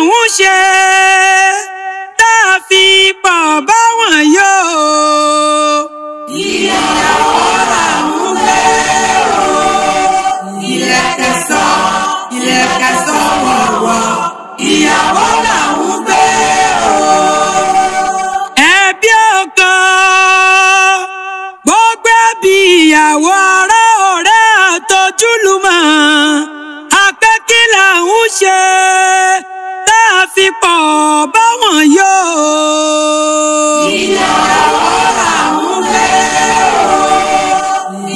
ń ṣe tá a fi pọ̀ báwọn yóò. Ìyàwó là ń gbé o, ilẹ̀kẹ̀ sọ wọ̀wọ̀, ìyàwó là ń gbé o. Ẹbí ọkọ gbogbo ẹbí ìyàwó ará ọ̀rẹ́ àtọ́júlùmọ̀ àpẹ́ kí là ń ṣe tá a fi pọ̀ báwọn yóò. Ìyàwó là ń gbé o,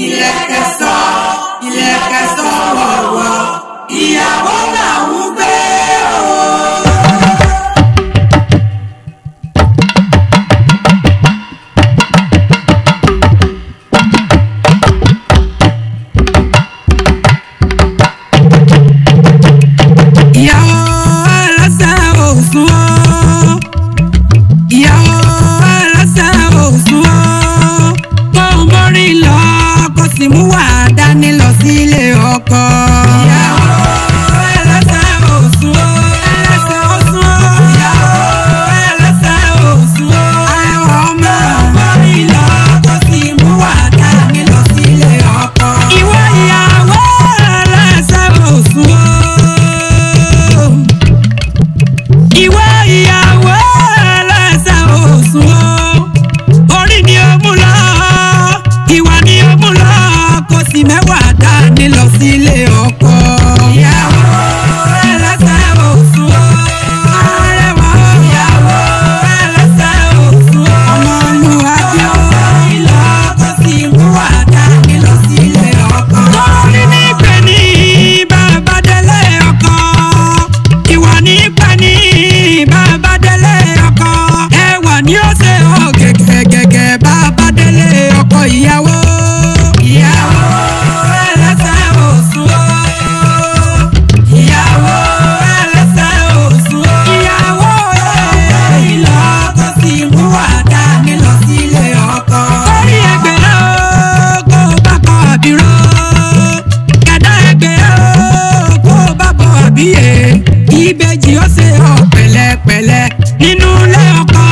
ilẹ̀kẹ̀ sọ wọ̀wọ̀, ìyàwó là ń gbé o. Ìyàwó ẹlẹ́sẹ̀ òsùn o, ìyàwó ẹlẹ́sẹ̀ òsùn o, kó o mórí lọ kó sì mú wà dání lọ sílé ọkọ. Ìyàwó ẹlẹ́sẹ̀ òsùn o, ẹlẹ́sẹ̀ òsùn o, ìyàwó ẹlẹ́sẹ̀ òsùn o, àìwọ̀ ọmọ mórí lọ kó sì mú wà dání lọ sílé ọkọ. Ìwọ ìyàwó ẹlẹ́sẹ̀ òsùn o, ìwọ ìyàwó ẹlẹ́sẹ̀ òsùn o, orí ni ó mú lọ, ìwà ni ó mú lọ, kò sì mẹ́wàá dání lọ sílé ọkọ. Ìyàwó ẹlẹ́sẹ̀ òsùn o, arẹwà ìyàwó ẹlẹ́sẹ̀ òsùn o, ọmọlúwàbí ó rí lọ, kò sì mẹ́wàá dání lọ sílé ọkọ. Torí nígbè ní bàbá délé ọkọ, ìwà nígbà ní bàbá délé ọkọ, ẹwà ni ó ṣe ọ gẹ́gẹ́ bàbá délé ọkọ. Ìyàwó ìyàwó ẹlẹ́sẹ̀ òsùn o, ìyàwó ẹlẹ́sẹ̀ òsùn o, ìyàwó ìlọ kò sì mú wà dání lọ sílé ọkọ. Orí ẹgbẹ́ o kó bá kọ àbíró, kẹ̀dá ẹgbẹ́ o kó bá bọ àbíyè, ìbejì ó ṣe ọ pẹ̀lẹ́pẹ̀lẹ́ nínú ilé ọkọ.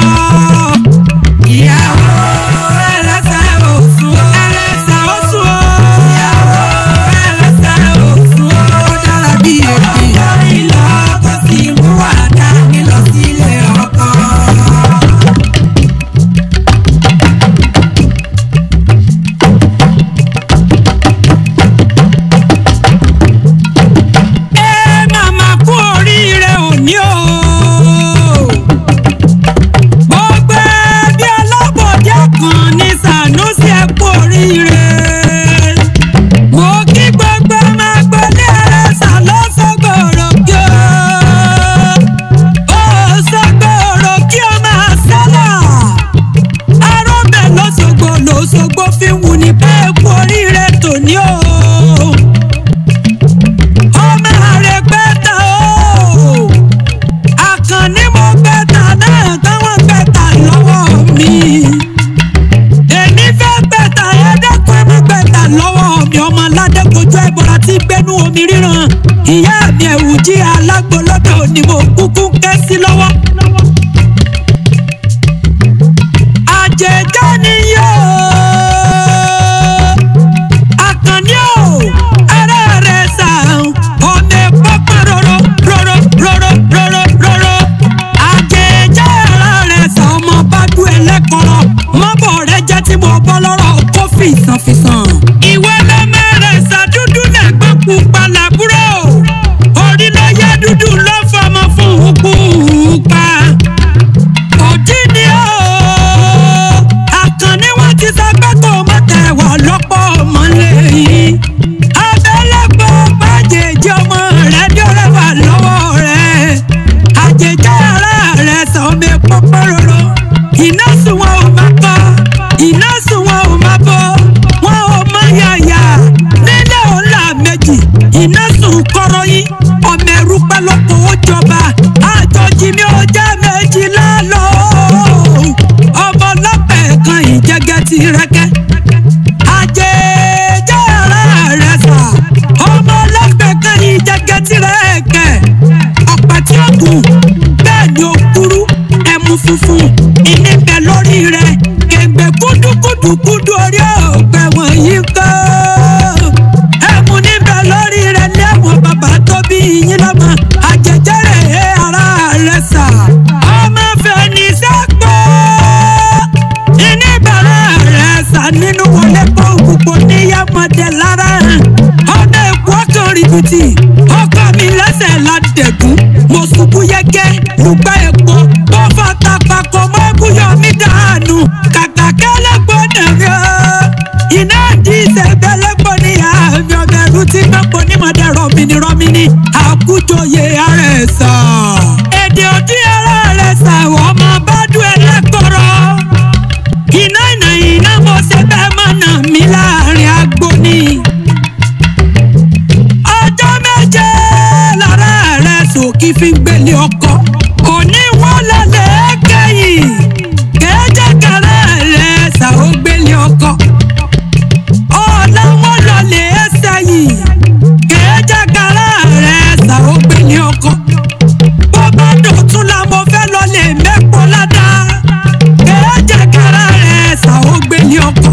Ìyàwó ẹlẹ́sẹ̀ òsùn o, ẹlẹ́sẹ̀ òsùn o, ìyàwó ẹlẹ́sẹ̀ òsùn o, ó dára bí èpè, ìlọ kò sì mú wà dání lọ sílé ọkọ. Ẹ màmá kú oríire òní o. Gbogbo ẹbí alábọ̀dé kan ní Sànúsì ẹ kú oríire. Mo kí gbogbo ọmọ agbolé Ẹlẹ́sà lọ́sọ̀gbọ̀rọ̀ kí o. Ó sọ̀gbọ̀rọ̀ kí o máa sálà. Arọ́bẹ̀ lọ́sọ̀gbọ̀ fi ń wù ní bẹ́ẹ̀ kú oríire tòní o. Ọmọ rẹ̀ gbẹ́ta o, Àkànní mo gbẹ́ta náà táwọn gbẹ́ta lọ́wọ́ mi. Èmi fẹ́ gbẹ́ta ẹ̀ẹ́dẹ́kun ẹ̀ má gbẹ́ta lọ́wọ́ mi. Ọmọ aládé kojú ẹ̀bọ̀ra tí gbẹ́nu omi ríran. Ìyá mi ẹ̀wù jí alágbo lọ́dọ̀ ni mo kúkú ké sí lọ́wọ́. Àjẹjọ́ ni yóò. Àkànní o, ara rẹ̀ sàn, ọmọ ẹ̀pọ̀ kan roro. Àjẹjọ́ ara rẹ̀ sàn, ọmọ bá dún ẹlẹ́kọ̀ọ́. Mọ́bọ̀ rẹ̀ jẹ́ tí mo bọ́ lọ́rọ̀ kó fìsàn. Ìwọ lọ́mọ rẹ̀ sàdúdú lẹ́gbọ́n pupa làbúrò. Orí ló yẹ dúdú ló fọmọ fún pupa. Òjì ni o, Àkànní wọn ti sọ pé kò mọ̀ tẹ̀wọ̀ lọ́pọ̀ mọ́lẹ̀ yìí. Abẹ́lẹ́pọ̀ bàjẹ́jì ọmọ rẹ̀ bí ó rẹwà lọ́wọ́ rẹ̀. Àjẹjẹ́ ara rẹ̀ sọ mi pọ́pọ́rọ́rọ́. Iná sùn wọn ò máa kọ́, iná sùn wọn ò máa bọ́, wọn ò mọ yàyà nílé ọ̀la méjì. Iná sùn kọ́rọ́ yín, ọmọ ẹrú pẹ́ lọ́pọ̀. funfun ìníbẹ̀ lórí rẹ̀ kẹ̀gbẹ́ kúdùkúdùkúdù orí ọ̀pẹ wọ̀nyí kọ́ ẹ̀mú níbẹ̀ lórí rẹ̀ lẹ́wọ̀n bàbá tó bí yín lọ́mọ àjẹjẹrẹ ara rẹ̀ sà ọmọ fẹ́ni sẹ́pọ̀ ìníbẹ̀rẹ̀ rẹ̀ sà nínú wọlé kó òkùnkùn níyàmọ̀dé lára ọ̀nà èkó kan rìbìtì ọkọ mi lẹ́sẹ̀ ládẹ̀gún mo ṣubú yẹ́gẹ́ lùgbà èkó tó fata papọ̀ mọ́ ẹ̀kúyọ̀ mi dànù kàkà kẹ́lẹ́gbọ́ nàró iná di ìṣẹ̀gbẹ́lẹ́gbọ́ ní àmì ọ̀bẹ̀rù tí mẹ́pọ̀ nímọ̀dé rọ̀mìnì àkújọyè ara ẹ̀ sà èdè òdì ara rẹ̀ sà ọmọ bá dùn ẹlẹ́kọ̀rọ̀ iná mo ṣe bẹ́ẹ̀ mọ̀nà mi láàrin agbo ni. Kí fi ń gbélé ọkọ òní wọn lọlẹ kẹyìn kẹjẹ kẹrẹ rẹ ṣàwọ gbélé ọkọ ọ̀la wọn lọlẹ sẹ́yìn kẹjẹ kẹrẹ rẹ ṣàwọ gbélé ọkọ bọ́bá dọ̀tún la mo fẹ́ lọlẹ mẹ́pọ̀ ládàá kẹjẹ kẹrẹ rẹ ṣàwọ gbélé ọkọ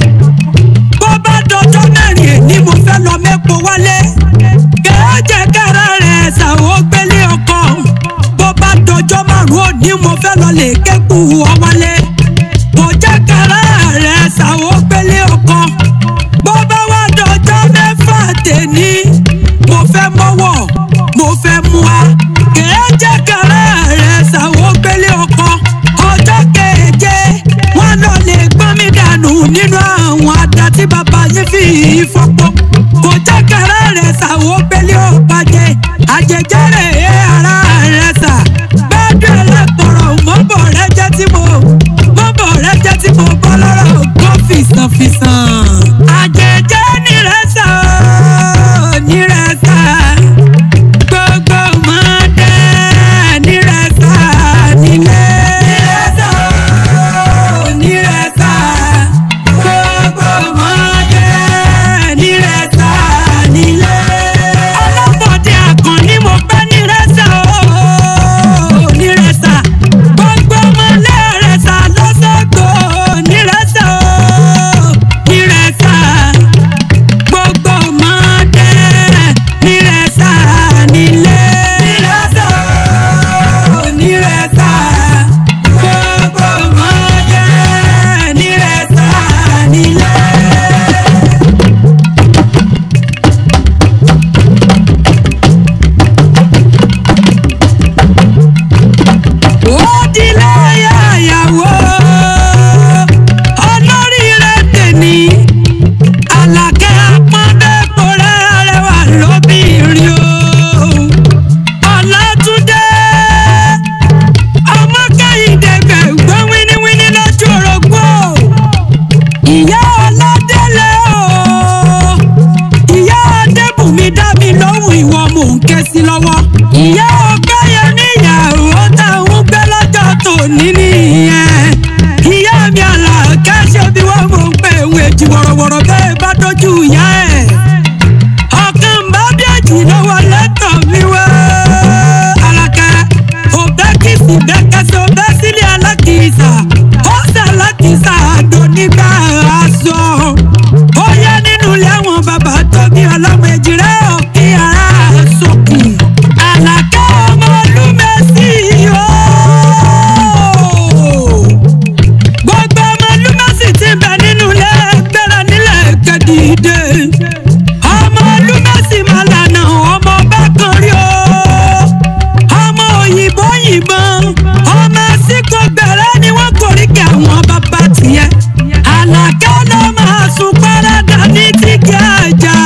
bọ́bá dọ̀jọ́ mẹ́rin ni mo fẹ́ lọ mẹ́pọ̀ wálé kẹjẹ kẹrẹ rẹ ṣàwọ gbélé ọkọ ọjọ́ márùn-ún ni mo fẹ́ lọ lè kẹ́kù ọwọ́lé mo jẹ́ kẹrẹ rẹ̀ ṣàwọ́ gbélé ọkọ bó bá wá dọjọ́ mẹ́fà tèmi mo fẹ́ mọ́wọ́ mo fẹ́ mú wa kèé jẹ́ kẹrẹ rẹ̀ ṣàwọ́ gbélé ọkọ ọjọ́ keje wọ́n lọ lè gbọ́n mi dànù nínú àwọn àdá tí bàbá yín fi fọ́pọ́ mo jẹ́ kẹrẹ rẹ̀ ṣàwọ́ gbélé ọkọ àjẹjẹrẹ ara rẹ̀ ṣà mọ́bọ̀ rẹ jẹ́ tí mo bọ́ lọ́rọ̀ kó fìsànfìsàn. àjẹjẹ́ nírẹ̀sà nírẹ̀sà gbogbo mọ́dé nírẹ̀sà nílé. nírẹ̀sà gbogbo mọ́dé nírẹ̀sà nílé. ọlọ́pọ̀dé àkànní mo pẹ́ nírẹ̀sà nírẹ̀sà. ìyá ọgbẹ́ yẹn níyàwó táwọn gbé lọ́jọ́ tòní nìyẹn ìyá mi Àlàkẹ́ ṣe bí wọ́n mọ̀ ń pè wé jì wọ̀rọ̀wọ̀rọ̀ bẹ́ẹ̀ bá dójú ìyá ẹ̀ ọ̀kan bá bí èjì lọ́wọ́ lẹ́tọ̀ mi wá Àlàkẹ́ òbẹ́ kìsì bẹ́kẹ́sẹ̀ òbẹ́ sílé alákìísà ó sì alákìísà àdó nígbà aṣọ ó yẹ nínú ilé àwọn bàbá tó bí ọlọ́mọ èjì rẹ̀ òkè ara sókè. Àlàkẹ́ ọmọ Olúmẹ̀sì gbogbo ọmọ Olúmẹ̀sì ti bẹ nínú ilé gbéra nílẹ̀ kẹ́dìdé ọmọ Olúmẹ̀sì máa lànà ọmọ bá kan rí o ọmọ òyìnbó yìnbọn ọmọ síkò gbẹ̀rẹ́ ni wọ́n kórì kí àwọn bàbá tiẹ̀ Àlàkẹ́ ló máa sùn párádà ní tìkì àjà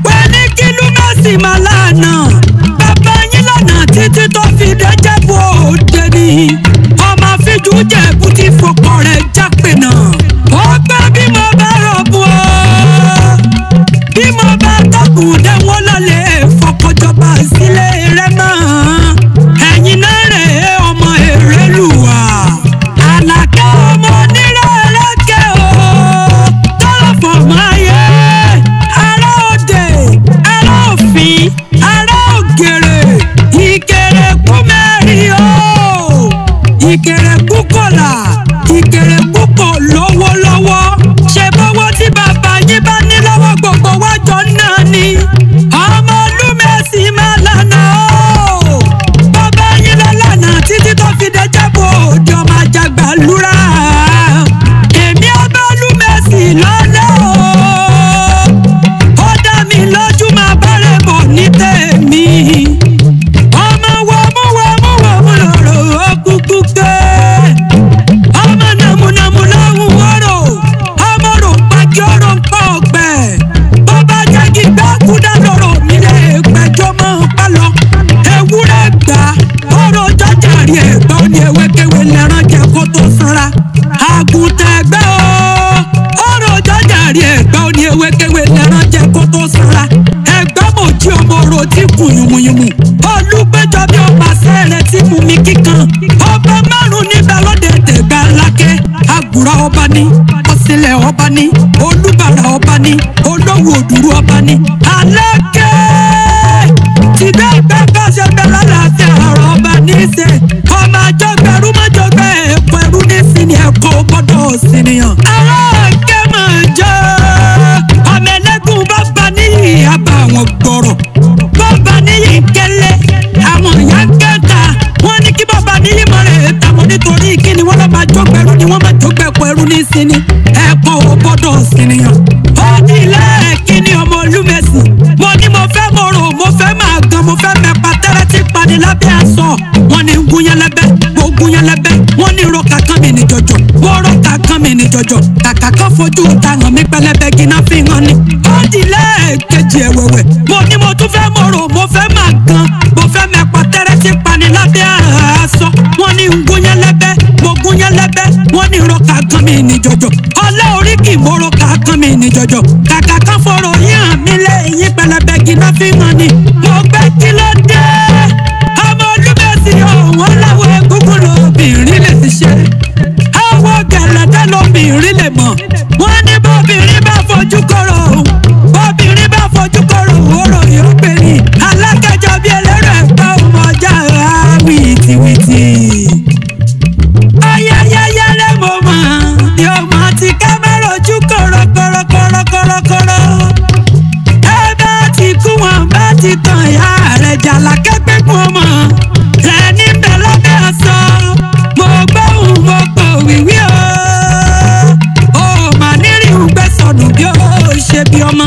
pé ní kí Olúmẹ̀sì máa lànà títí tó fi dẹ́jẹ́ bò òde ni ọmọ fíjú jẹ̀bú ti fọkọ rẹ̀ jápè náà ó gbẹ́ bí mo bá rọ̀bù o bí mo bá tọ́kùn dé wọ́n lọ́lẹ̀ fọkọjọba sílé rẹ̀ mọ́ ẹ̀yin náà rẹ̀ ọmọ Èrèlúwà Àlàkẹ́ ọmọ onírẹ̀lẹ́kẹ́ o tọ́lọ̀ fọmọ ayé ará òde ará òfin ará ògèrè Ìkẹrẹ̀kú mẹ́rin o Ìkẹrẹ̀kú jàre ẹ̀gbọ́n ní ewékewé lẹ́rán jẹ kó tó sanra àgùntàn ẹgbẹ́ o ọ̀rọ̀ jàre ẹ̀gbọ́n ní ewékewé lẹ́rán jẹ kó tó sanra ẹ̀gbọ́n mo jí ọmọ oró tí kù yùmùyùmù olùgbẹ́jọ́ bí ọmọ sẹ́rẹ̀ tí mú mi kíkan ọba márùn níbẹ̀ lóde tẹ̀gbà lákẹ́ àgùrà ọba ní ọ̀sìnlẹ̀ ọba ní olúbàrà ọba ní olówó òdúró ọba ní alákẹ́ tìbẹ́ ìgbẹ́ bá ṣe bẹ́ lálàáfíà ọ̀rọ̀ ọba ní í ṣe ọmọ àjọgbẹ̀rú mọ́jọgbẹ́ ẹ̀kọ́ ẹ̀rú ní sinmi ẹ̀kọ́ gbọ́dọ̀ sínìyàn. alákẹ́ máa jẹ́ ọmọ ẹlẹ́gùn bàbá níyì àbá àwọn gbọ̀rọ̀ bàbá níyì kẹlẹ́ àwọn ìyá kẹta wọ́n ní kí bàbá níyì mọ̀ rẹ̀ tàwọn nítorí kí ni wọ́n lọ́ máa jọgbẹ̀rú ni wọ́n máa jọgbẹ̀kọ̀ ẹ̀rú ní sinmi ẹ̀kọ́ gbọ́dọ̀ sínìyàn. ó ní ilé kí ni ọmọ olúmẹ̀sì mo ní mo fẹ́ mo rò mo fẹ́ máa gan mo fẹ́ mẹ́pa tẹ́rẹ́ tí pani lábẹ́ aṣọ wọ́n ní gúnyẹ́lẹ́bẹ́ mo gúnyẹ́lẹ́bẹ́ wọ́n ní roka kan mi ní jọjọ wọ́n roka kan mi ní jọjọ kàkà kan fojú ta hàn mí pẹlẹbẹ gíná fi hàn ni. ó di lẹ́ẹ̀kejì ẹ̀wẹ̀wẹ̀ mo ní mo tún fẹ́ mo rò mo fẹ́ máa gan mo fẹ́ mẹ́pa tẹ́rẹ́ tí pani lábẹ́ aṣọ wọ́n ní gúnyẹ́lẹ́bẹ́ mo gúnyẹ́lẹ́bẹ́ wọ́n ní roka kan mi ní jọjọ ọlẹ́ orí kì í mo roka kan mi ní jọjọ kàkà kan fọ̀rọ̀ yín hàn mí lẹ́yìn pẹlẹbẹ gíná fi hàn ni. mo gbé kí ló dé ọmọ olúmẹ̀sì ọ̀wọ́n láwọn egungun lóbìnrin lè ti ṣe àwọn gẹ̀lẹ́dẹ́ lóbìnrin lè mọ̀ wọ́n ní bóbìnrin bá fojú kọ̀rọ̀ bóbìnrin bá fojú kọ̀rọ̀ òrò yóò pè ní alákẹ́jọ́ bí ẹlẹ́rọ ẹ̀gbọ́n ọmọ ọjà wìtìwìtì. ayẹyẹyẹlẹ mo mọ̀ yóò mọ̀ ti ká má rojú kọ̀rọ̀kọ̀rọ̀kọ̀rọ̀kọ̀rọ̀ ẹ bá ti kú wọn bá ti tàn ìyá rẹ̀ jàlá kẹ́gbẹ́ kún ọmọ rẹ̀ níbẹ̀ lábẹ́ aṣọ mo gbóhùn mo pò wíwí o mà nírì ń gbé sọnù bí ó ṣe bí ọmọ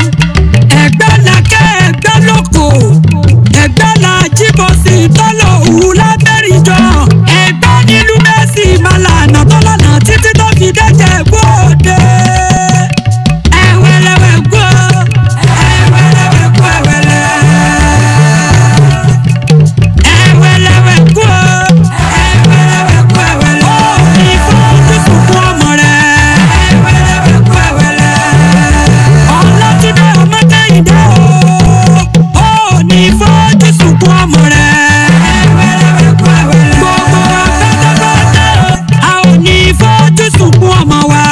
ẹgbẹ́ làkẹ́ ẹgbẹ́ lóko ẹgbẹ́ la jíbọ̀ sí tọ́lọ̀ òwú lábẹ́rìnjọ ẹgbẹ́ nílùú mẹ́sì màlànà tọ́lọ́nà títí tó fi dẹ́jẹ̀ gbòde. ẹ̀wẹ̀lẹ̀wẹ̀ gbọ́ ẹ̀wẹ̀lẹ̀wẹ̀ gbọ́ ẹ̀wẹ̀lẹ̀wẹ̀ gbọ́ ẹ̀wẹ̀lẹ̀wẹ̀ gbọ́ ẹ̀wẹ̀lẹ̀. ó ní fojú sunkún ọmọ rẹ̀ ẹ̀wẹ̀lẹ̀wẹ̀ gbọ́ ẹ̀wẹ̀lẹ̀. ọlọ́túndé ọmọdéyìndé ó ní fojú sunkún ọmọ rẹ̀ ẹ̀wẹ̀lẹ̀wẹ̀ gbọ́ ẹ̀wẹ̀lẹ̀. gbogbo afẹ́tẹ́fẹ́tẹ́ a ò ní fojú sunkún ọmọ wa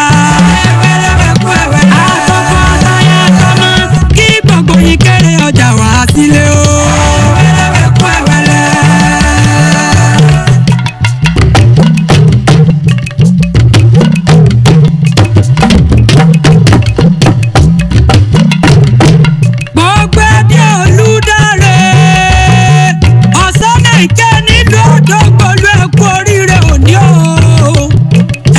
ẹ̀wẹ̀lẹ̀wẹ̀ gbọ́ ẹ̀wẹ̀lẹ̀. àtọkọ àtayà tọmọ kí gbogbo yín kéré ọjà wá sílé o. ẹ̀wẹ̀lẹ̀wẹ̀ gbọ́ ẹ̀wẹ̀lẹ̀. gbogbo ẹbí olùdarí ọ̀sán náà ìkẹ́ nílùú òdògbòlù ẹ̀kú oríire òní o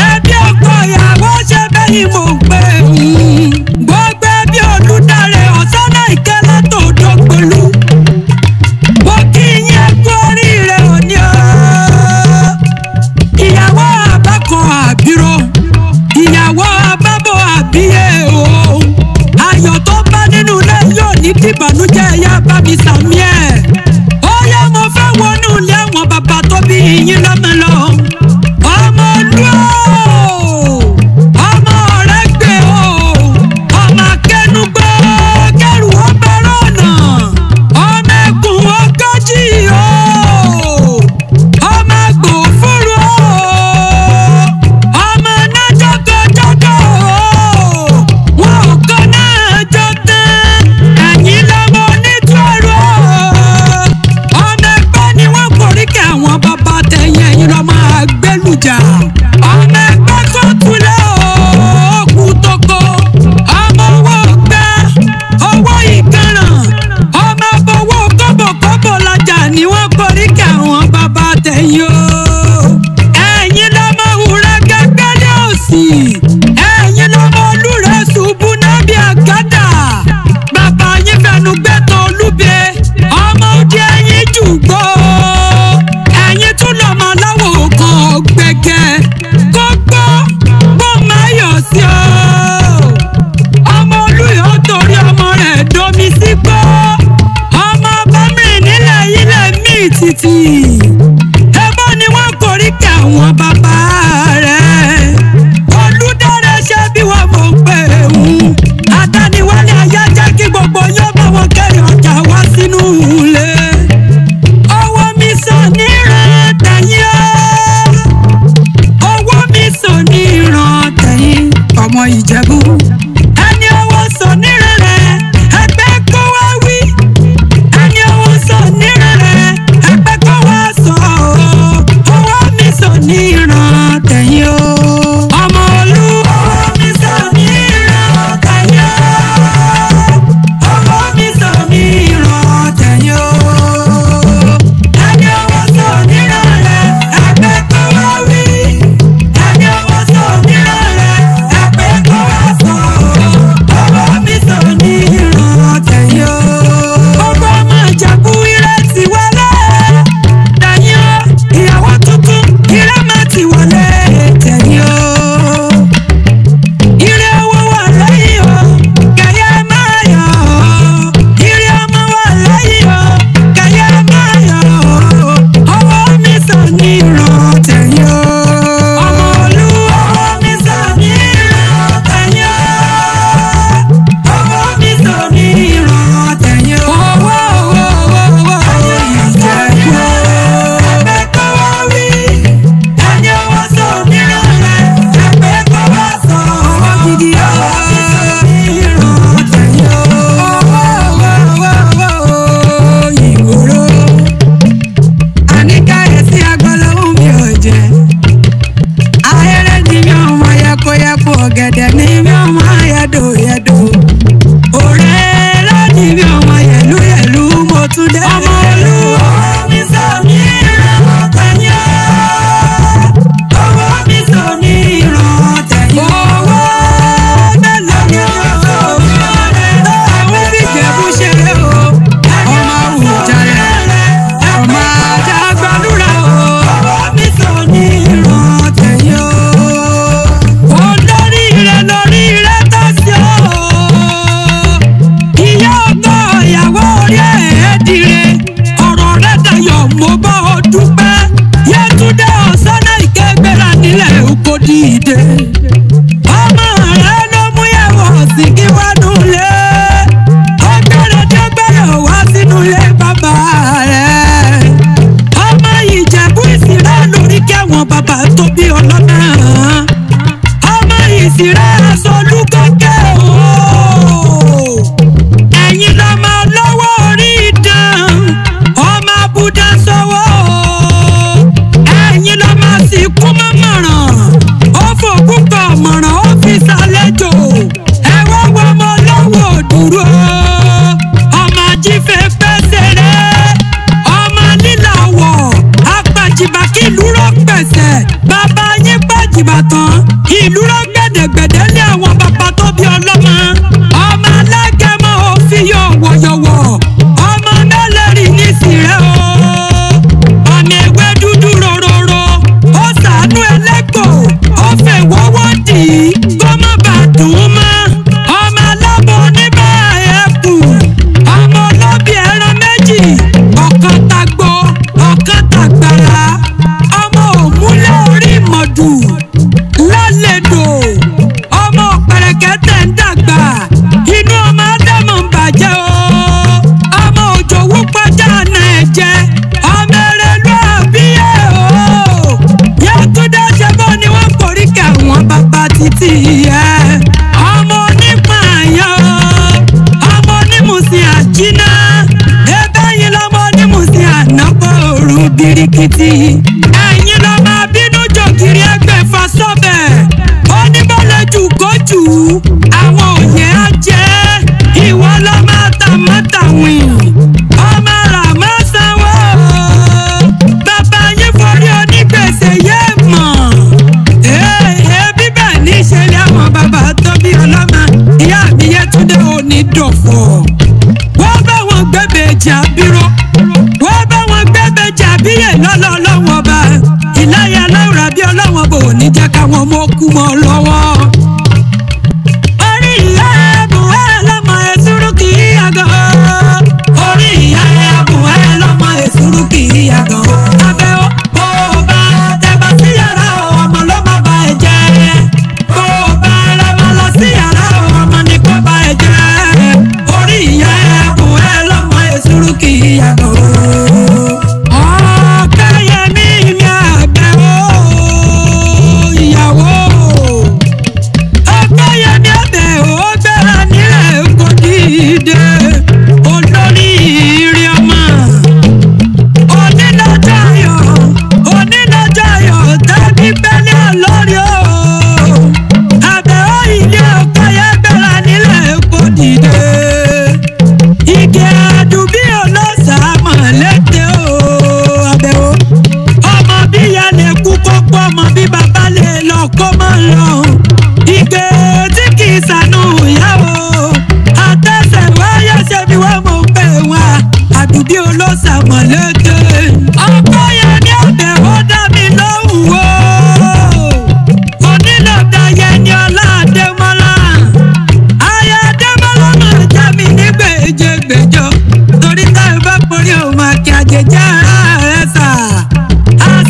ẹbí ọkọ ìyàwó ṣe bẹ́yìn mò ń pè gbogbo ẹbí olùdarí ọ̀sán náà ìkẹ́ látòdògbòlù mo kí yín ẹ̀kú oríire òní o ìyàwó àbákan àbírò ìyàwó àbábọ̀ àbíyè o ayọ̀ tó bá nínú ilé yóò ní dìbànújẹ́ ẹ̀yà bá mi sàmì ẹ̀ ó yẹ mo fẹ́ wọnú ilé àwọn bàbá tó bí yín lọ́mọ lọ ọmọ olú ọmọ ọ̀rẹ́ gbé o ọmọ akẹnugbó kẹrù ọba rọ̀nà ọmọ ẹkùn ọgọ́jì o ọmọ àgbò fúru o ọmọ náà jọgọjọgọ o wọn ò kọ́ náà jọ tán ẹ̀yìn lọ́mọ onítọ̀rọ̀ ọmọ ẹgbẹ́ ni wọ́n forí kẹ́ àwọn bàbá tẹ̀yìn ẹ̀yìn lọ́mọ àgbélùjà ọmọ ẹgbẹ́ kó tulẹ̀ òkú tókó ọmọ owó gbẹ́ owó ìkànnà ọmọ abọ́wọ́ kọ́bọ̀kọ́bọ̀ lajà ni wọ́n forí kẹ́ àwọn bàbá tẹ̀yìn o ẹ̀yìn lọ́mọ òwúrẹ́ gẹ́gẹ́ ní òsì ẹ̀yìn lọ́mọ olúrẹ̀ ṣubú náà bí àgádà bàbá yín fẹnu gbẹ́tọ̀ olúbe ọmọ òde ẹ̀yìn jùgbọ́ ẹ̀yìn tún lọ́mọ aláwọ̀ kan gbẹ̀gẹ́ kó gbọ́ bó máa yọ̀ sí o ọmọ olúyọ̀ torí ọmọ rẹ̀ domi sí gbọ́ ọmọ bámìrì nílẹ̀ ilẹ̀ míì títì ẹbọ ni wọ́n koríkì àwọn bàbá rẹ̀. Olúdára ṣe bí wọ́n mọ̀ pé òun. Àdániwálé ayé jẹ́ kí gbogbo yóò bá wọn kẹ́rì ọjà wá sínú ilé. Owó mi sàn níran tẹ̀yìn o. Owó mi sàn níran tẹ̀yìn ọmọ Ìjẹ̀bú. Ẹni owó sàn níran rẹ̀ ẹgbẹ́ kó wá wí. Ẹni owó sàn níran rẹ̀ ẹgbẹ́ kó wá sọ o. Owó mi sàn níran tẹ̀yìn o. Ọmọ Olú. Owó mi sàn níran tẹ̀yìn o. Owó mi sàn níran tẹ̀yìn o. Ẹni owó sàn níran rẹ̀ ẹgbẹ́ kó wá wí. Ẹni owó sàn níran rẹ̀ ẹgbẹ́ kó wá sọ o. Owó mi sàn níran tẹ̀yìn o. Gbogbo ọmọ Ìjẹ̀bú ire ti wọlé tẹ̀yìn o. Ìyàwó tuntun ire má ti wọlé tẹ̀yìn o. Ire owó wà lẹ́yìn o, kẹ̀yẹ́ máa yọ̀ o. Ire ọmọ wà lẹ́yìn o, kẹ̀yẹ́ máa yọ̀ o. Owó mi sàn níran tẹ̀yìn o. Ọmọ Olú. Owó mi sàn níran tẹ̀yìn o. Owó mi sàn níran tẹ̀yìn o. Owó Ìjẹ̀bú. Ẹgbẹ́ kó wá wí. Ẹni owó sàn níran rẹ̀ ẹgbẹ́ kó wá sọ. Owó gidi o. Owó mi sàn níran tẹ̀yìn o. Ìgboro. Àníkáyèsí agbọ́lọ́hún mi ò jẹ́. Ahéré ni mi ò mọ yẹkoyẹko, ọ̀gẹ̀dẹ̀ ni mi ò mọ yẹdòyẹdò. Òrèrè ni mi ò mọ yẹlúyẹlú, mo tún dé. Ọmọ Olú. Owó mi sàn níran tẹ̀yìn o. Owó mi sàn níran tẹ̀yìn o. Owó mélòó ni ó sọ àwọn fìjẹ̀bú ṣeré o. Ọmọ Àwùjalẹ̀, ọmọ Àjàgbàdúrà o. Owó mi sàn níran tẹ̀yìn o. Olórí rẹ̀ lórí rẹ̀ tó sí o. Ìyá ọkọ ìyàwó orí ẹ̀ dire. Ọ̀rọ̀ rẹ̀ dayọ̀ mo bá ọ dúpẹ́. Yétúndé Ọ̀sánà ìkẹgbẹ́ra nílẹ̀ oko dìde. Ọmọ rẹ̀ ló mú yẹ̀wò sí kí wánú lé. Ó gbẹ́rẹ̀ dé gbẹ́rẹ̀ wá sínú ilé bàbá rẹ̀. Ọmọ Ìjẹ̀bú Ìsìrẹ́ lórí kẹwọn bàbá tó bí ọlọ́mọ. Ọmọ Ìsìrẹ́ aṣọ olúkọ́kẹ́ o. Ẹ̀yin lọ́mọ lọ́wọ́ orí ìdán. Ọmọ Abúdá sọ́wọ́ o. Ẹ̀yin lọ́mọ àsìkú mọ́mọ́ràn. Ó fòkún kọ̀ mọ̀ràn ó fi ṣàlejò. Ẹ wá wọ ọmọ lọ́wọ́ dúró. Ọmọ ajífẹ́ pẹ́sẹ̀rẹ́. Ọmọ lílàwọ̀ apàjìbà kí ìlú rọ̀ pẹ̀sẹ̀. Bàbá yín pàjìbà tán. Ìlú rọ̀ gbẹ̀dẹ̀gbẹ̀dẹ̀ lé àwọn bàbá tó bí ọlọ́mọ. Ọmọ alágẹmọ òfin yọ wọ̀yọ̀wọ̀. Ọmọ mẹ́lẹ̀rì ní Ìsìrẹ́ o. Ọmọ ewé dúdú rororo. Ó ṣàánú ẹlẹ́kọ̀ọ́. Ó fẹ́ wọ́wọ́ dì í. Kó má bàa dùn ún mọ́. Ọmọ alábọ̀ oníbà ẹ̀kú. Ọmọ olóbì ẹran méjì. Ọ̀kan tagbo, ọ̀kan tàgbàrà. Ọmọ òmùlẹ̀ orí ìmọ̀dù. Lálẹ́dò. Ọmọ pẹ̀rẹ̀kẹ́tẹ̀ ń dàgbà. Inú ọmọ Ádámù ń bàjẹ́ o. Ọmọ òjòwú pàjá àná ẹ̀jẹ̀. Ọmọ Erelu àbíyè o. Yétúndé ṣe bọ́ ni wọ́n koríkì àwọn bàbá títí yẹ. Ọmọ onípààyàn o. Ọmọ onímùsìn àjínà. Ẹbẹ́ yín lọ́mọ onímùsìn ànápọ̀ òru birikiti. Ẹ̀yin lọ́mọ abínú jòkìrì ẹgbẹ̀fà sọ́bẹ̀. Onímọ̀lẹ́jù kójú. Àwọn òye á jẹ́. Ìwọ lọ́mọ àtàmátàwìn. Ọmọ ràmọ́ sanwó. Bàbá yín forí onígbèsè yé mọ̀. Ẹbí bẹ́ẹ̀ ní ìṣẹ̀lẹ̀ àwọn bàbá tó bí ọlọ́mọ. Ìyá mi Yétúndé òní dọ̀fọ̀. Wọ́n bá wọn gbẹ́bẹ̀ẹ́jì àbíró. Wọ́n bá wọn gbẹ́bẹ̀ẹ́jì àbíyè lọ́lọ́ ọlọ́wọ́n ọba. Ìláyà aláwùrà bí ọlọ́wọ́n bò ní jẹ́ káwọn ọmọ kú mọ́ lọ́wọ́. Orí ìyá ẹ̀bùn ẹ̀ lọ́mọ èsúrú kì í yàgò. Orí ìyá ẹ̀bùn ẹ̀ lọ́mọ èsúrú kì í yàgò. Abẹ́ ó bá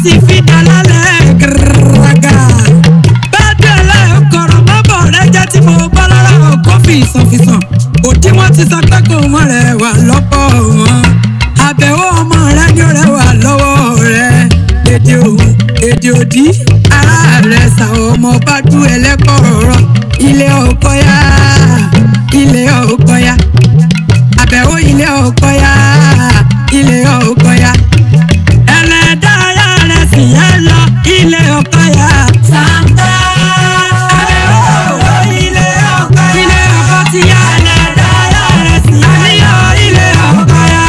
sì fi dàlálẹ̀ gàràgà. Bẹ́ẹ̀dẹ̀lẹ̀ kọ̀rọ̀ mọ́bọ̀ rẹ jẹ́ tí mo bá lára ọkọ̀ fìsànfìsàn. Òdì wọn ti sọ pé kò mọ̀ rẹ̀ wà lọ́pọ̀ wọn. Àbẹ̀wò ọmọ rẹ ni ó rẹwà lọ́wọ́ rẹ. Èdè òun, èdè òdì, ara rẹ̀ sà ọmọ bá dú ẹlẹ́kọ̀ọ́rọ̀. Ilé ọkọ yá, ilé ọkọ yá. Àbẹ̀wò ilé ọkọ yá, ilé ọkọ yá. Ẹlẹ́dàá ayá rẹ̀ sì yẹ lọ ilé ọkọ yá. Sàǹtà àbẹ̀wò ilé ọkọ yá. Ilé ọkọ ti yá. Ẹlẹ́dàá ayá rẹ̀ sì yẹ lọ ilé ọkọ yá.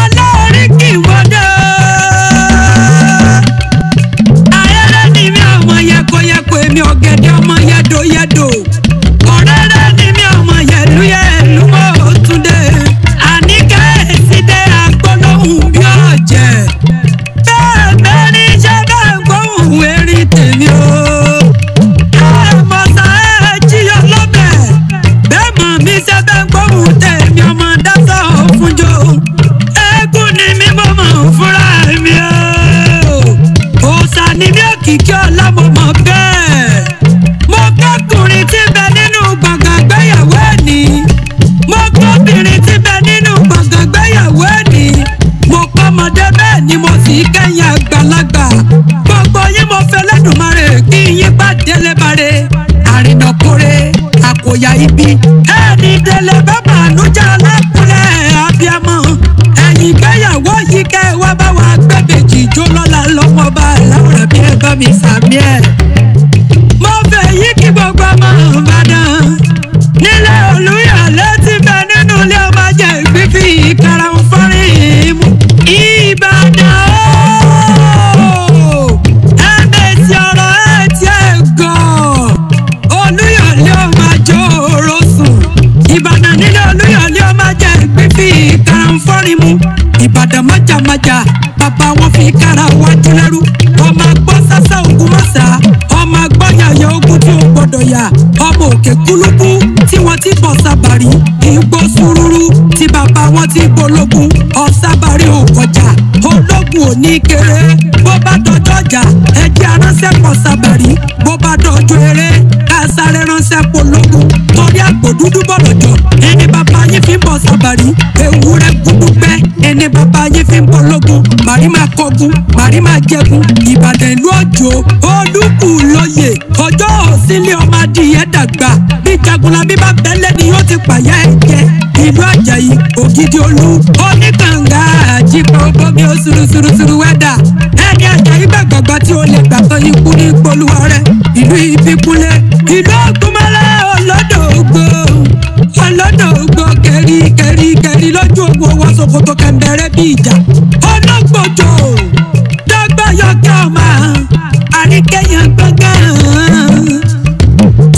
Olórí kì í wọdọ̀. Ayẹyẹ ni mi ọmọ yẹkoyẹko èmi ọ̀gẹ̀dẹ̀ ọmọ yẹdoyẹdo. Ọ̀rẹ́rẹ́ ni mi ọmọ yẹlúyẹlú mọ́ Túndé. Àníkẹ́ èsìdé àgbọ̀lọ́hùn bí ọ̀jẹ̀. Bẹ́ẹ̀ bẹ́ẹ̀ ní ṣe bẹ́ẹ̀ gbóhùn erin tèmi o. Bẹ́ẹ̀ mọ̀ sá ẹ̀ jíyọ lọ́bẹ̀. Bẹ́ẹ̀ mọ̀ mi ṣe bẹ́ẹ̀ gbóhùn tèmi ọmọ dáṣọ òfúnjó. Eégún ni mi mo mọ̀ fúnra mi o. Òòṣà ni mi òkìkí ọlá mo mọ̀ bẹ́ẹ̀. Mo kọ́kùnrin tí bẹ nínú gbọ̀ngàn gbéyàwó ẹni. Mo kọ́bìnrin tí bẹ nínú gbọ̀ngàn gbéyàwó ẹni. Mo kọ́mọdé bẹ́ẹ̀ ni mo sì kẹ́yìn àgbàlagbà. Gbogbo yín mo fẹ́ lẹ́dùnmarè kí yín bá délé bare. Àrìnàkore àkòyà ibi. Ẹni délé bàbá ànújà lákùnrin abiyamọ. Ẹ̀yìn gbéyàwó yìí kẹ́ ẹ wá bá wa gbẹ́bẹ̀jì jó lọ́la lọ́mọ bá láwùrán bí ẹ bá mi sàmì ẹ̀. Mo fẹ́ yí kí gbogbo ọmọ Ìbàdàn. Nílé Olúyọ̀lé ti bẹ nínú ilé ọmọ jẹ́ ìgbífì ìkarahun fọ́rin mú. Ìbàdàn ooo ẹ̀mẹ̀sì ọ̀rọ̀ ẹ̀tì ẹ̀gọ́. Olúyọ̀lé ọmọ àjò òrosùn. Ìbàdàn nílé Olúyọ̀lé ọmọ jẹ́ ìgbífì ìkarahun fọ́rin mú. Ìbàdàn májàmájà bàbá wọn fi kára wájú lẹ́rú. Ọmọ agbọ́ sásá ogun mọ́sá. Ọmọ agbọ́ yàyà ogun tí ó gbọ́dọ̀ yà. Ọmọ òkè kúlúkú tí wọ́n ti bọ̀ sábàrí. Igbó sùúrù tí bàbá wọn ti bológun. Ọ̀sábàrí ò kọjá. Ológun ò ní kéré. Bó bá dọjọ́ ọjà ẹjẹ́ aránṣẹ́ pọ̀ sábàrí. Bó bá dọjọ́ eré ká sáré ránṣẹ́ pológun. Torí àpò dúdú bọ̀lọ̀jọ̀ ẹni bàbá yín fi ń bọ̀ sábàrí. Ewúrẹ́ gúdúgbẹ́ ẹni bàbá yín fi ń bológun. Màrí máa kọgun, màrí máa jẹgun. Ìbàdàn ìlú òjò olúkù lóye. Ọjọ́ òsínlẹ̀ ọmọ adìyẹ dàgbà. Bí Jagunlabi bá bẹ́lẹ̀ ni yóò ti pàyà ẹ̀jẹ̀. Ìlú Àjàyí Ògidì Olú oníkànga àjípọ̀ bómi ó surusuru wẹ́dà. Ẹni Àjàyí gbàgbàgbà tí ó lè gbà tán ikú ní ìpolúwa rẹ̀. Ìlú Ìbíkúnlé ìlú Ògúnmọ́lá Olódògbò. Olódògbò kẹ̀rí lójú ogun owó ṣòkòtò kẹ̀mbẹ̀rẹ̀ bí ìjà. Ológbòjò dọ́gbọ́yọ̀kẹ́ ọmọ àríkẹ́yàn gbọ̀ngàn.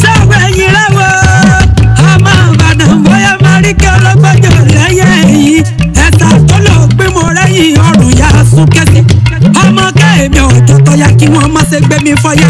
Sáwọ́ ẹ̀yìn rẹ̀wọ̀ ọmọ Ìbàdàn bóyá máríkẹ́ ọlọ́gbọ́jọ lẹ́yìn ẹ̀yìn. Ẹ̀sà tó lò pé mo rẹ́yìn ọrùn yá súnkẹ́sí. Ọmọ kẹ́mi òjò tọ́ya kí wọ́n má ṣe gbé mi fọ́yà.